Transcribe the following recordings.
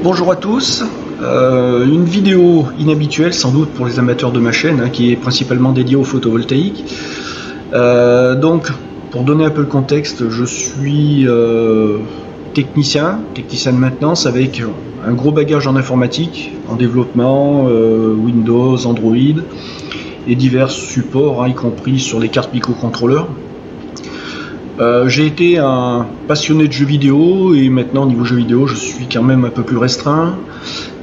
Bonjour à tous, une vidéo inhabituelle sans doute pour les amateurs de ma chaîne qui est principalement dédiée au photovoltaïque. Donc pour donner un peu le contexte, je suis technicien de maintenance avec un gros bagage en informatique, en développement, Windows, Android et divers supports, y compris sur les cartes microcontrôleurs. J'ai été un passionné de jeux vidéo et maintenant au niveau jeux vidéo je suis quand même un peu plus restreint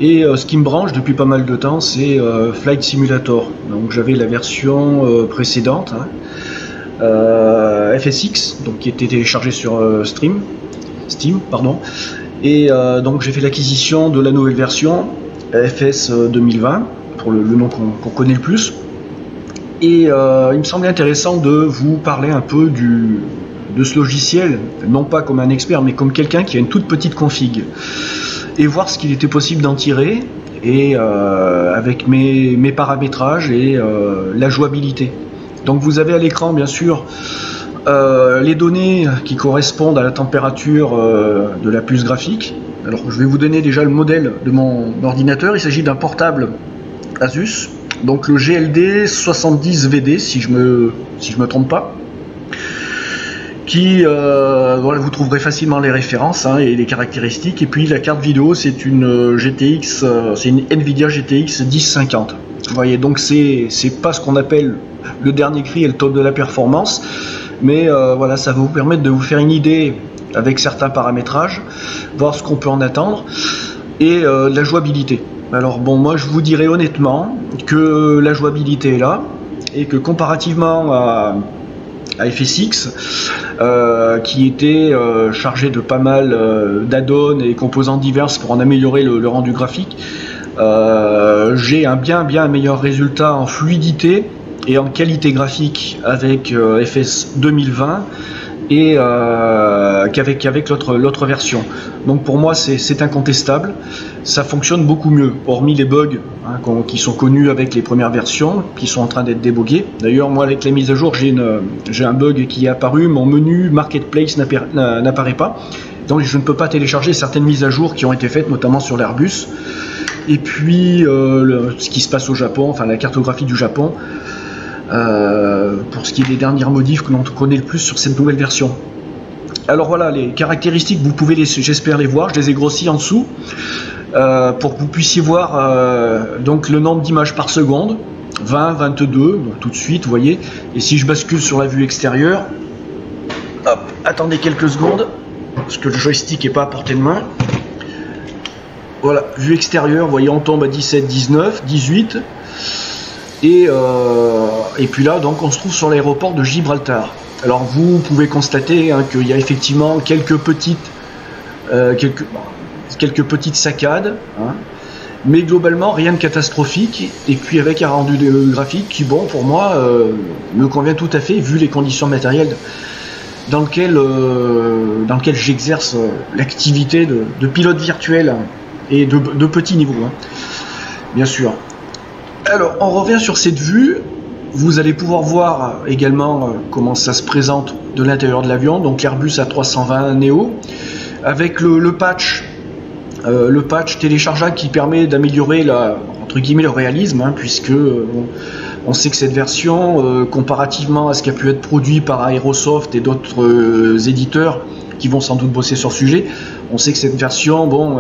et ce qui me branche depuis pas mal de temps c'est Flight Simulator. Donc j'avais la version précédente FSX donc, qui était téléchargée sur Steam et donc j'ai fait l'acquisition de la nouvelle version FS 2020 pour le nom qu'on connaît le plus et il me semblait intéressant de vous parler un peu de ce logiciel, non pas comme un expert, mais comme quelqu'un qui a une toute petite config, et voir ce qu'il était possible d'en tirer, et avec mes paramétrages et la jouabilité. Donc vous avez à l'écran, bien sûr, les données qui correspondent à la température de la puce graphique. Alors je vais vous donner déjà le modèle de mon ordinateur. Il s'agit d'un portable Asus, donc le GLD 70VD, si je me trompe pas. Qui voilà, vous trouverez facilement les références et les caractéristiques. Et puis la carte vidéo, c'est une GTX, c'est une Nvidia GTX 1050. Vous voyez, donc c'est pas ce qu'on appelle le dernier cri et le top de la performance, mais voilà, ça va vous permettre de vous faire une idée avec certains paramétrages, voir ce qu'on peut en attendre et la jouabilité. Alors bon, moi je vous dirais honnêtement que la jouabilité est là et que comparativement à FSX qui était chargé de pas mal d'add-ons et composants divers pour en améliorer le rendu graphique, j'ai un bien meilleur résultat en fluidité et en qualité graphique avec FS 2020 et qu'avec l'autre version. Donc pour moi c'est incontestable, ça fonctionne beaucoup mieux, hormis les bugs qui sont connus avec les premières versions, qui sont en train d'être débogués. D'ailleurs moi avec la mise à jour j'ai un bug qui est apparu, mon menu Marketplace n'apparaît pas, donc je ne peux pas télécharger certaines mises à jour qui ont été faites notamment sur l'Airbus. Et puis ce qui se passe au Japon, enfin la cartographie du Japon, pour ce qui est des dernières modifs que l'on connaît le plus sur cette nouvelle version. Alors voilà, les caractéristiques, vous pouvez j'espère les voir, je les ai grossis en dessous pour que vous puissiez voir donc le nombre d'images par seconde, 20, 22, donc tout de suite, vous voyez. Et si je bascule sur la vue extérieure, hop, attendez quelques secondes, parce que le joystick n'est pas à portée de main. Voilà, vue extérieure, vous voyez, on tombe à 17, 19, 18. Et puis là, donc, on se trouve sur l'aéroport de Gibraltar. Alors, vous pouvez constater qu'il y a effectivement quelques petites saccades, mais globalement rien de catastrophique. Et puis avec un rendu graphique qui, bon, pour moi, me convient tout à fait vu les conditions matérielles dans lequel j'exerce l'activité de pilote virtuel et de petit niveau, bien sûr. Alors, on revient sur cette vue. Vous allez pouvoir voir également comment ça se présente de l'intérieur de l'avion. Donc l'Airbus A320 Neo avec le patch téléchargeable qui permet d'améliorer entre guillemets le réalisme, puisque on sait que cette version, comparativement à ce qui a pu être produit par Aerosoft et d'autres éditeurs qui vont sans doute bosser sur le sujet, on sait que cette version, bon,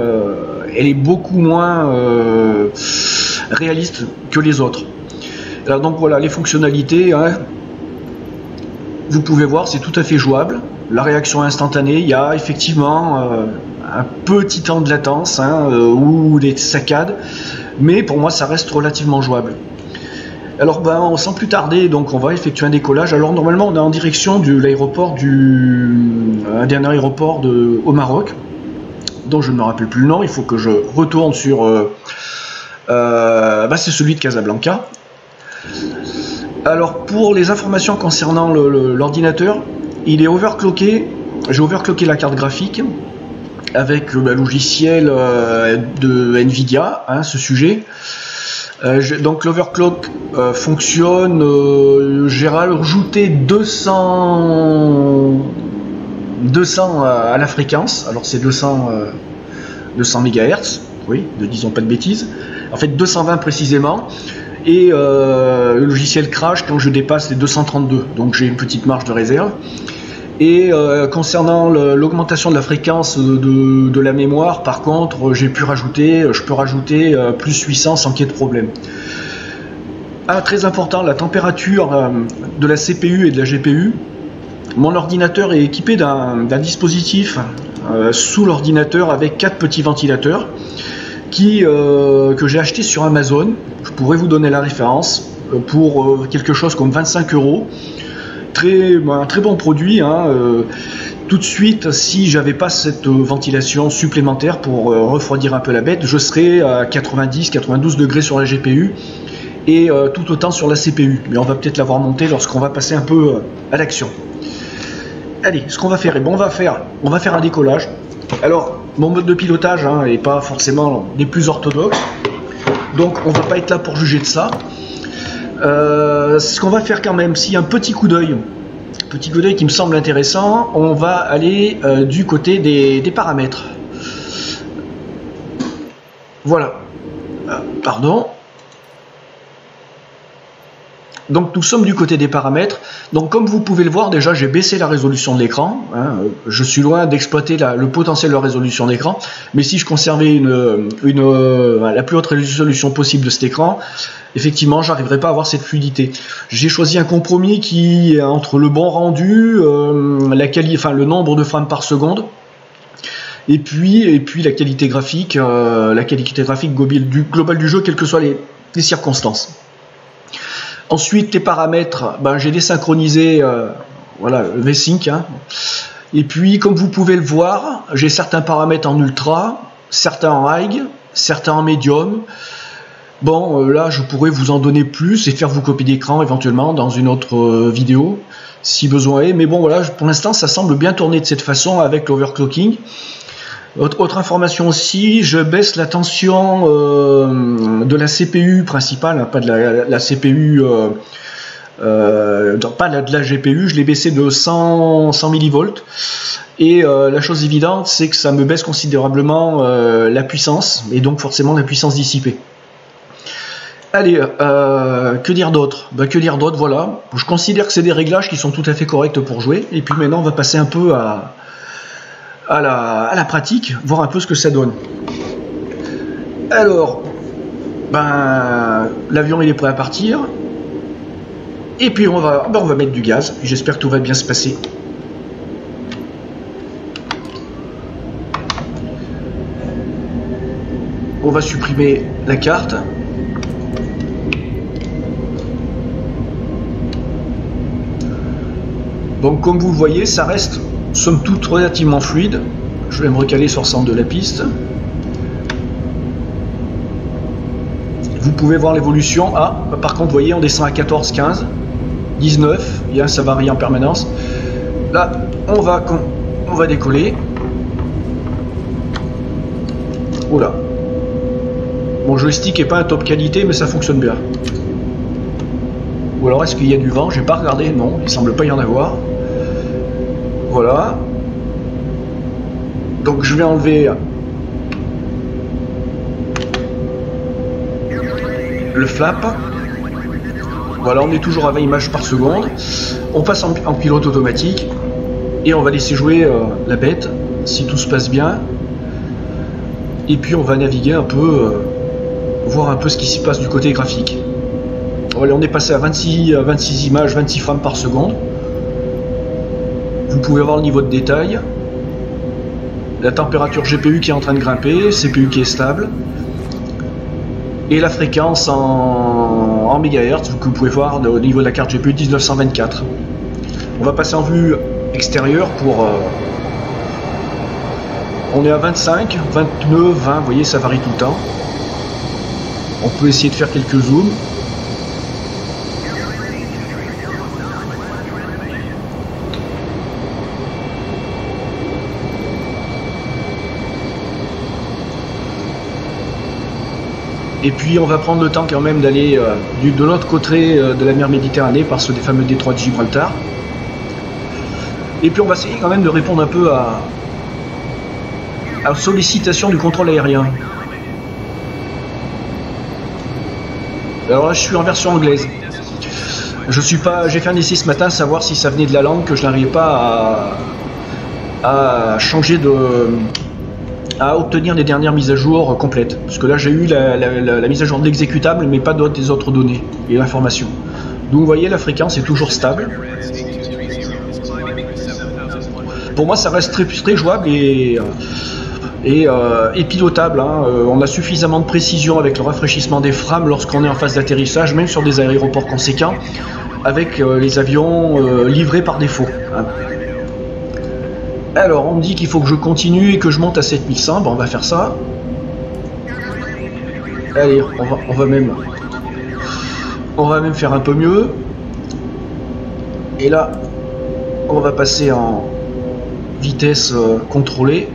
elle est beaucoup moins réaliste que les autres. Alors donc voilà les fonctionnalités, vous pouvez voir, c'est tout à fait jouable. La réaction instantanée, il y a effectivement un petit temps de latence ou des saccades, mais pour moi ça reste relativement jouable. Alors sans plus tarder, donc on va effectuer un décollage. Alors normalement on est en direction de l'aéroport un dernier aéroport au Maroc, dont je ne me rappelle plus le nom. Il faut que je retourne sur c'est celui de Casablanca. Alors pour les informations concernant l'ordinateur, il est overclocké. J'ai overclocké la carte graphique avec le logiciel de Nvidia, ce sujet. Donc l'overclock fonctionne, j'ai rajouté 200 à la fréquence, alors c'est 200 MHz, oui, ne disons pas de bêtises, en fait 220 précisément, et le logiciel crash quand je dépasse les 232, donc j'ai une petite marge de réserve. Et concernant l'augmentation de la fréquence de la mémoire, par contre, je peux rajouter plus 800 sans qu'il y ait de problème. Ah, très important, la température de la CPU et de la GPU. Mon ordinateur est équipé d'un dispositif sous l'ordinateur avec 4 petits ventilateurs que j'ai acheté sur Amazon. Je pourrais vous donner la référence pour quelque chose comme 25 €. Un très bon produit. Tout de suite, si j'avais pas cette ventilation supplémentaire pour refroidir un peu la bête, je serais à 90-92 degrés sur la GPU et tout autant sur la CPU. Mais on va peut-être la voir monter lorsqu'on va passer un peu à l'action. Allez, ce qu'on va faire, on va faire un décollage. Alors, mon mode de pilotage n'est pas forcément des plus orthodoxes, donc on va pas être là pour juger de ça. Ce qu'on va faire quand même, s'il y a un petit coup d'œil qui me semble intéressant, on va aller du côté des paramètres. Voilà. Pardon. Donc nous sommes du côté des paramètres. Donc comme vous pouvez le voir, déjà j'ai baissé la résolution de l'écran. Je suis loin d'exploiter le potentiel de la résolution d'écran. Mais si je conservais la plus haute résolution possible de cet écran, effectivement j'arriverai pas à avoir cette fluidité. J'ai choisi un compromis qui est entre le bon rendu, le nombre de frames par seconde, et puis la qualité graphique globale du jeu, quelles que soient les circonstances. Ensuite, les paramètres, j'ai désynchronisé le V-Sync. Et puis, comme vous pouvez le voir, j'ai certains paramètres en ultra, certains en high, certains en medium. Bon, là, je pourrais vous en donner plus et faire vous copier d'écran éventuellement dans une autre vidéo, si besoin est. Mais bon, voilà, pour l'instant, ça semble bien tourner de cette façon avec l'overclocking. Autre information aussi, je baisse la tension de la CPU principale, pas de la CPU, pas de la GPU, je l'ai baissé de 100 millivolts. Et la chose évidente, c'est que ça me baisse considérablement la puissance, et donc forcément la puissance dissipée. Allez, que dire d'autre? Voilà. Je considère que c'est des réglages qui sont tout à fait corrects pour jouer. Et puis maintenant, on va passer un peu à la pratique, voir un peu ce que ça donne. Alors, l'avion il est prêt à partir. Et puis on va mettre du gaz. J'espère que tout va bien se passer. On va supprimer la carte. Donc comme vous le voyez, ça reste somme toute relativement fluide. Je vais me recaler sur le centre de la piste. Vous pouvez voir l'évolution. Par contre, vous voyez, on descend à 14, 15, 19. Ça varie en permanence. Là, on va décoller. Oula. Mon joystick n'est pas un top qualité, mais ça fonctionne bien. Ou alors, est-ce qu'il y a du vent? J'ai pas regardé. Non, il semble pas y en avoir. Voilà. Donc je vais enlever le flap. Voilà, on est toujours à 20 images par seconde. On passe en pilote automatique et on va laisser jouer la bête si tout se passe bien. Et puis on va naviguer un peu, voir un peu ce qui s'y passe du côté graphique. Voilà, on est passé à 26 images, 26 frames par seconde. Vous pouvez voir le niveau de détail, la température GPU qui est en train de grimper, CPU qui est stable, et la fréquence en mégahertz que vous pouvez voir au niveau de la carte GPU 1924. On va passer en vue extérieure pour... on est à 25, 29, 20, vous voyez ça varie tout le temps. On peut essayer de faire quelques zooms. Et puis on va prendre le temps quand même d'aller de l'autre côté de la mer Méditerranée par ce fameux détroit de Gibraltar. Et puis on va essayer quand même de répondre un peu à la sollicitation du contrôle aérien. Alors là, je suis en version anglaise. Je suis pas. J'ai fait un essai ce matin, savoir si ça venait de la langue, que je n'arrivais pas à changer de. À obtenir les dernières mises à jour complètes. Parce que là, j'ai eu la mise à jour de l'exécutable, mais pas des autres données et l'information. Donc vous voyez, la fréquence est toujours stable. Pour moi, ça reste très jouable et pilotable. Hein. On a suffisamment de précision avec le rafraîchissement des frames lorsqu'on est en phase d'atterrissage, même sur des aéroports conséquents, avec les avions livrés par défaut. Hein. Alors, on me dit qu'il faut que je continue et que je monte à 7100. Bon, on va faire ça. Allez, on va même faire un peu mieux. Et là, on va passer en vitesse contrôlée.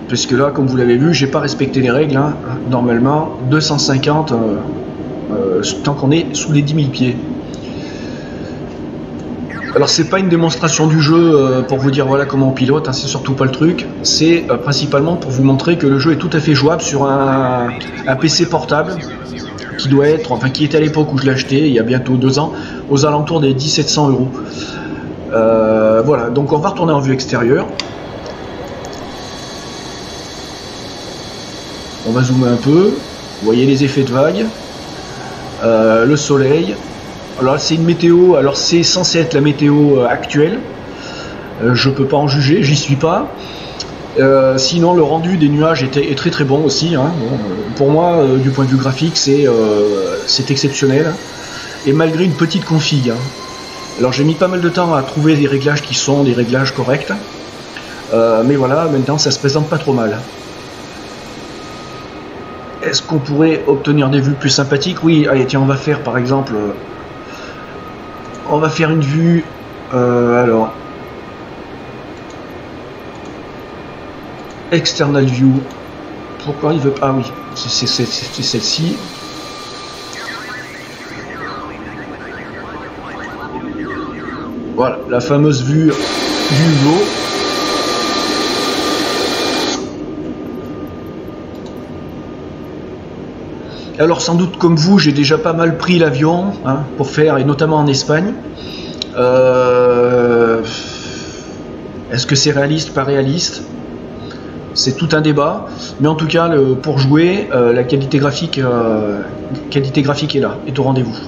Parce que là, comme vous l'avez vu, j'ai pas respecté les règles. Hein. Normalement, 250 tant qu'on est sous les 10 000 pieds. Alors c'est pas une démonstration du jeu pour vous dire voilà comment on pilote, hein, c'est surtout pas le truc. C'est principalement pour vous montrer que le jeu est tout à fait jouable sur un PC portable qui doit être, enfin qui était à l'époque où je l'ai acheté, il y a bientôt 2 ans, aux alentours des 1700 €. Voilà, donc on va retourner en vue extérieure. On va zoomer un peu, vous voyez les effets de vague, le soleil. Alors c'est une météo, alors c'est censé être la météo actuelle, je peux pas en juger, j'y suis pas. Sinon le rendu des nuages est très bon aussi. Hein. Bon, pour moi, du point de vue graphique, c'est exceptionnel. Et malgré une petite config. Hein. Alors j'ai mis pas mal de temps à trouver des réglages qui sont des réglages corrects. Mais voilà, maintenant ça se présente pas trop mal. Est-ce qu'on pourrait obtenir des vues plus sympathiques? Oui, allez tiens, on va faire par exemple... on va faire une vue, alors, external view. Pourquoi il veut pas? Ah oui, c'est celle-ci. Voilà, la fameuse vue du lot. Alors sans doute comme vous, j'ai déjà pas mal pris l'avion hein, pour faire, et notamment en Espagne. Est-ce que c'est réaliste, pas réaliste? C'est tout un débat, mais en tout cas, pour jouer, la qualité graphique est là, est au rendez-vous.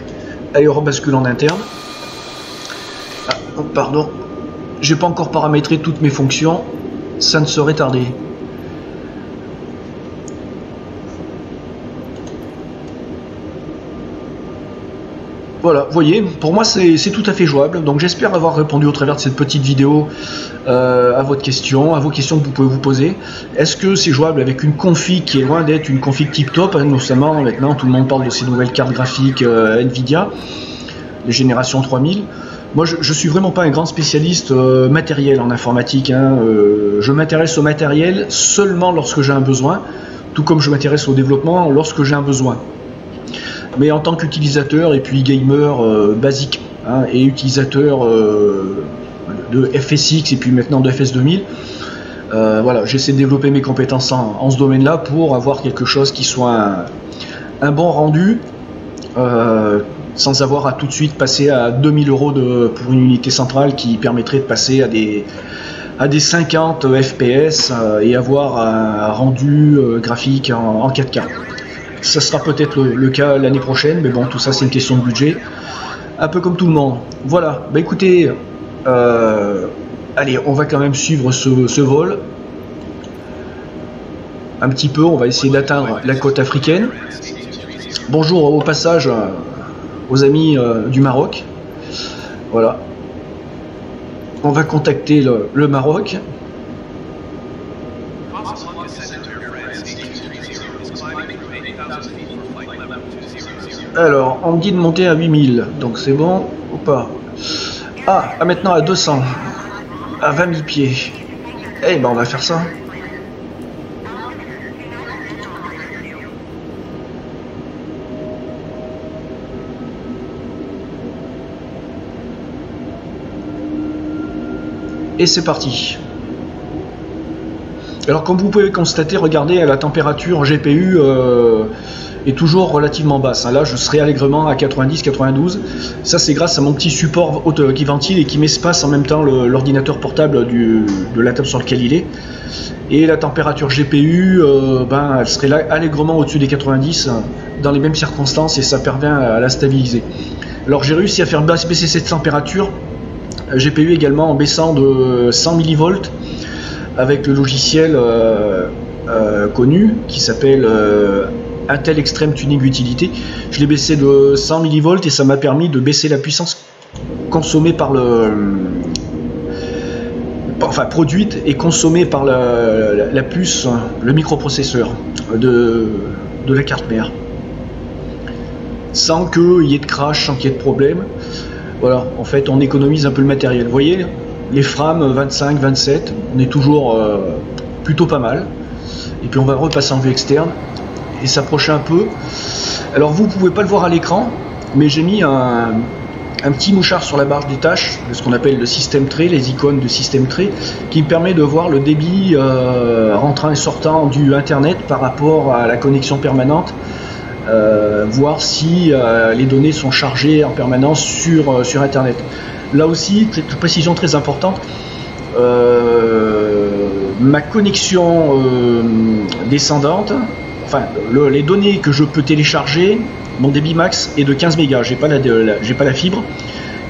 Allez, on rebascule en interne. Ah, oh, pardon, j'ai pas encore paramétré toutes mes fonctions, ça ne saurait tarder. Voilà, vous voyez, pour moi c'est tout à fait jouable, donc j'espère avoir répondu au travers de cette petite vidéo à votre question, à vos questions que vous pouvez vous poser. Est-ce que c'est jouable avec une config qui est loin d'être une config tip-top, hein, notamment maintenant tout le monde parle de ces nouvelles cartes graphiques Nvidia, les générations 3000. Moi je suis vraiment pas un grand spécialiste matériel en informatique, hein, je m'intéresse au matériel seulement lorsque j'ai un besoin, tout comme je m'intéresse au développement lorsque j'ai un besoin. Mais en tant qu'utilisateur et puis gamer basique hein, et utilisateur de FSX et puis maintenant de FS2000, voilà, j'essaie de développer mes compétences en ce domaine-là pour avoir quelque chose qui soit un bon rendu sans avoir à tout de suite passer à 2000 € pour une unité centrale qui permettrait de passer à des 50 FPS et avoir un rendu graphique en 4K. Ça sera peut-être le cas l'année prochaine, mais bon, tout ça c'est une question de budget, un peu comme tout le monde. Voilà, bah écoutez, allez, on va quand même suivre ce vol. Un petit peu, on va essayer d'atteindre la côte africaine. Bonjour au passage aux amis du Maroc. Voilà. On va contacter le Maroc. Alors, on me dit de monter à 8000, donc c'est bon ou pas? Ah, maintenant à 200, à 20 000 pieds. Eh ben, on va faire ça. Et c'est parti. Alors, comme vous pouvez constater, regardez à la température GPU. est toujours relativement basse. Là, je serai allègrement à 90-92. Ça, c'est grâce à mon petit support qui ventile et qui m'espace en même temps l'ordinateur portable de la table sur laquelle il est. Et la température GPU, elle serait là allègrement au-dessus des 90 dans les mêmes circonstances et ça permet à la stabiliser. Alors, j'ai réussi à faire baisser cette température GPU également en baissant de 100 mV avec le logiciel connu qui s'appelle Intel Extreme Tuning Utility. Je l'ai baissé de 100 mV et ça m'a permis de baisser la puissance consommée par produite et consommée par la puce, le microprocesseur de la carte mère, sans qu'il y ait de crash, sans qu'il y ait de problème. Voilà, en fait, on économise un peu le matériel. Vous voyez, les frames 25, 27, on est toujours plutôt pas mal. Et puis on va repasser en vue externe et s'approcher un peu. Alors vous pouvez pas le voir à l'écran, mais j'ai mis un petit mouchard sur la barre des tâches, ce qu'on appelle le système tray, les icônes de système tray, qui me permet de voir le débit rentrant et sortant du internet par rapport à la connexion permanente. Voir si les données sont chargées en permanence sur internet. Là aussi, précision très importante, ma connexion descendante, enfin les données que je peux télécharger, mon débit max est de 15 mégas, j'ai pas la fibre,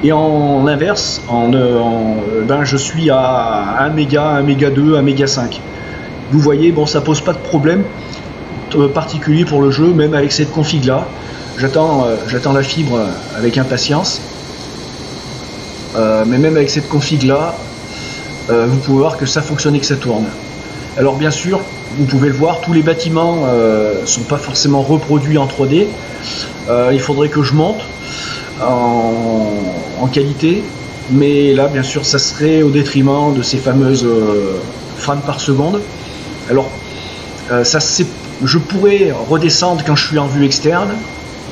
et en inverse, je suis à 1 méga, 1 méga 2, 1 méga 5. Vous voyez, bon, ça pose pas de problème particulier pour le jeu, même avec cette config là. J'attends la fibre avec impatience, mais même avec cette config là, vous pouvez voir que ça fonctionne et que ça tourne. Alors bien sûr, vous pouvez le voir, tous les bâtiments sont pas forcément reproduits en 3D. Il faudrait que je monte en qualité, mais là bien sûr ça serait au détriment de ces fameuses frames par seconde. Alors je pourrais redescendre quand je suis en vue externe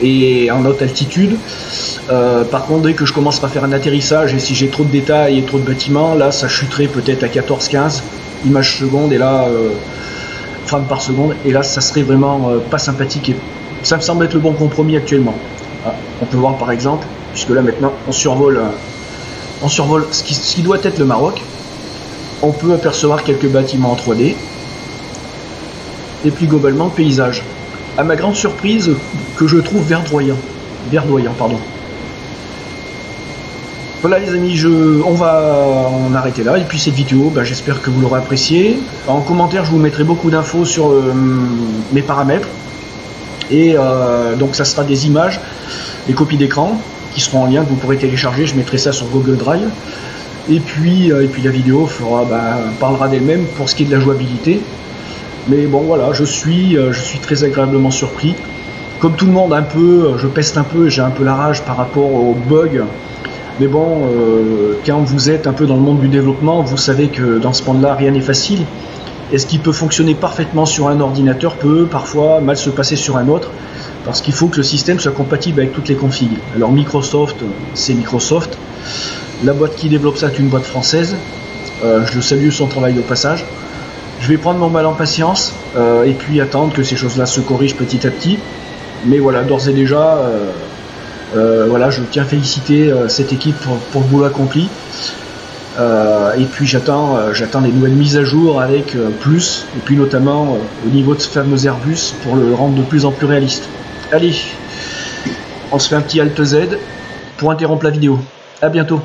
et en haute altitude. Par contre, dès que je commence à faire un atterrissage et si j'ai trop de détails et trop de bâtiments, là ça chuterait peut-être à 14-15 images secondes et là frames par seconde, et là ça serait vraiment pas sympathique et ça me semble être le bon compromis actuellement. On peut voir par exemple, puisque là maintenant on survole ce qui doit être le Maroc, on peut apercevoir quelques bâtiments en 3D. Et puis globalement le paysage, à ma grande surprise, que je trouve verdoyant, pardon. Voilà les amis, on va en arrêter là, et puis cette vidéo, j'espère que vous l'aurez appréciée. En commentaire je vous mettrai beaucoup d'infos sur mes paramètres, et donc ça sera des images, des copies d'écran qui seront en lien, que vous pourrez télécharger, je mettrai ça sur Google Drive, et puis la vidéo parlera d'elle-même pour ce qui est de la jouabilité. Mais bon voilà, je suis très agréablement surpris. Comme tout le monde un peu, je peste un peu, j'ai un peu la rage par rapport aux bugs. Mais bon, quand vous êtes un peu dans le monde du développement, vous savez que dans ce monde-là, rien n'est facile. Et ce qui peut fonctionner parfaitement sur un ordinateur peut parfois mal se passer sur un autre, parce qu'il faut que le système soit compatible avec toutes les configs. Alors Microsoft, c'est Microsoft. La boîte qui développe ça est une boîte française. Je salue son travail au passage. Je vais prendre mon mal en patience et puis attendre que ces choses-là se corrigent petit à petit. Mais voilà, d'ores et déjà, je tiens à féliciter cette équipe pour le boulot accompli. Et puis j'attends les nouvelles mises à jour avec plus, et puis notamment au niveau de ce fameux Airbus pour le rendre de plus en plus réaliste. Allez, on se fait un petit Alt Z pour interrompre la vidéo. À bientôt.